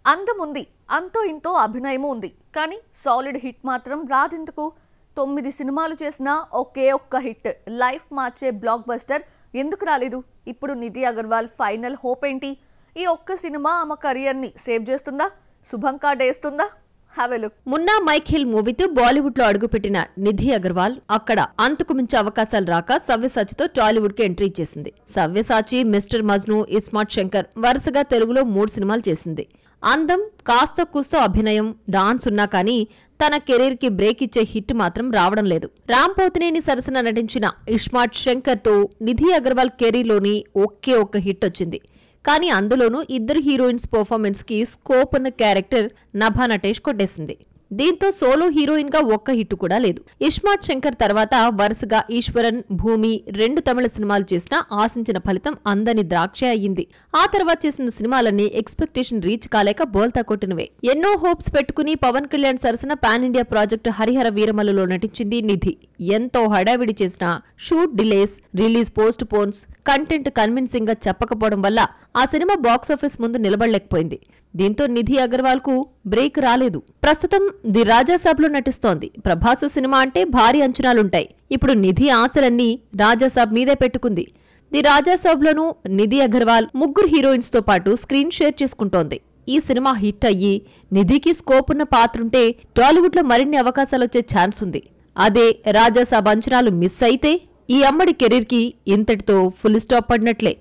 అందముంది, అంతో ఇంతో అభినయము ఉంది. కానీ సాలిడ్ హిట్ మాత్రం రాదెందుకు? 9 సినిమాలు చేసిన ఒకే ఒక్క హిట్, లైఫ్ మార్చే బ్లాక్ బస్టర్ ఎందుకు రాలేదు? ఇప్పుడు నిధి అగర్వాల్ ఫైనల్ హోప్ ఏంటి? ఈ ఒక్క సినిమా ఆమె కెరియర్ ని సేవ్ చేస్తుందా? శుభం కార్డేస్తుందా? మున్నా మైఖేల్ మూవీతో బాలీవుడ్ లో అడుగుపెట్టిన నిధి అగర్వాల్ అక్కడ అంతకు మించి అవకాశాలు రాక సవ్యసాచితో టాలీవుడ్ కి ఎంట్రీ చేసింది. సవ్యసాచి, మిస్టర్ మజ్ను, ఇస్మార్ట్ శంకర్ వరుసగా తెలుగులో 3 సినిమాలు చేసింది. అందం, కాస్త కూస్తో అభినయం, డాన్స్ ఉన్నా కానీ తన కెరీర్ కి బ్రేక్ ఇచ్చే హిట్ మాత్రం రావడం లేదు. రామ్ పోతినేని సరసన నటించిన ఇస్మార్ట్ శంకర్ తో నిధి అగర్వాల్ కెరీర్లోని ఒకే ఒక్క హిట్ వచ్చింది. కానీ అందులోనూ ఇద్దరు హీరోయిన్స్ పర్ఫార్మెన్స్ కి స్కోప్ ఉన్న క్యారెక్టర్ నభా నటేష్ కొట్టేసింది. దీంతో సోలో హీరోయిన్ గా ఒక్క హిట్ కూడా లేదు. ఇస్మార్ట్ శంకర్ తర్వాత వరుసగా ఈశ్వరన్, భూమి 2 తమిళ సినిమాలు చేసినా ఆశించిన ఫలితం అందని ద్రాక్ష అయ్యింది. ఆ తర్వాత చేసిన సినిమాలన్నీ ఎక్స్పెక్టేషన్ రీచ్ కాలేక బోల్తా కొట్టినవే. ఎన్నో హోప్స్ పెట్టుకుని పవన్ కళ్యాణ్ సరసన పాన్ ఇండియా ప్రాజెక్టు హరిహర వీరమల్లులో నటించింది నిధి. ఎంతో హడావిడి చేసిన shoot delays, release post Ponce, content convincing గా చెప్పకపోవడం వల్ల ఆ సినిమా బాక్సాఫీస్ ముందు నిలబడలేకపోయింది. దీంతో నిధి అగర్వాల్ కు బ్రేక్ రాలేదు. ప్రస్తుతం ది రాజాసాబ్ లో నటిస్తోంది. ప్రభాస్ సినిమా అంటే భారీ అంచనాలుంటాయి. ఇప్పుడు నిధి ఆశలన్నీ రాజాసాబ్ మీదే పెట్టుకుంది. ది రాజాసాబ్ లోనూ నిధి అగర్వాల్ 3 హీరోయిన్స్ తో పాటు స్క్రీన్ షేర్ చేసుకుంటోంది. ఈ సినిమా హిట్ అయ్యి నిధికి స్కోప్ ఉన్న పాత్రుంటే టాలీవుడ్ లో మరిన్ని అవకాశాలు వచ్చే ఛాన్స్ ఉంది. అదే రాజాసాబ్ అంచనాలు మిస్ అయితే ఈ అమ్మడి కెరీర్ కి ఇంతటితో ఫుల్ స్టాప్ పడినట్లే.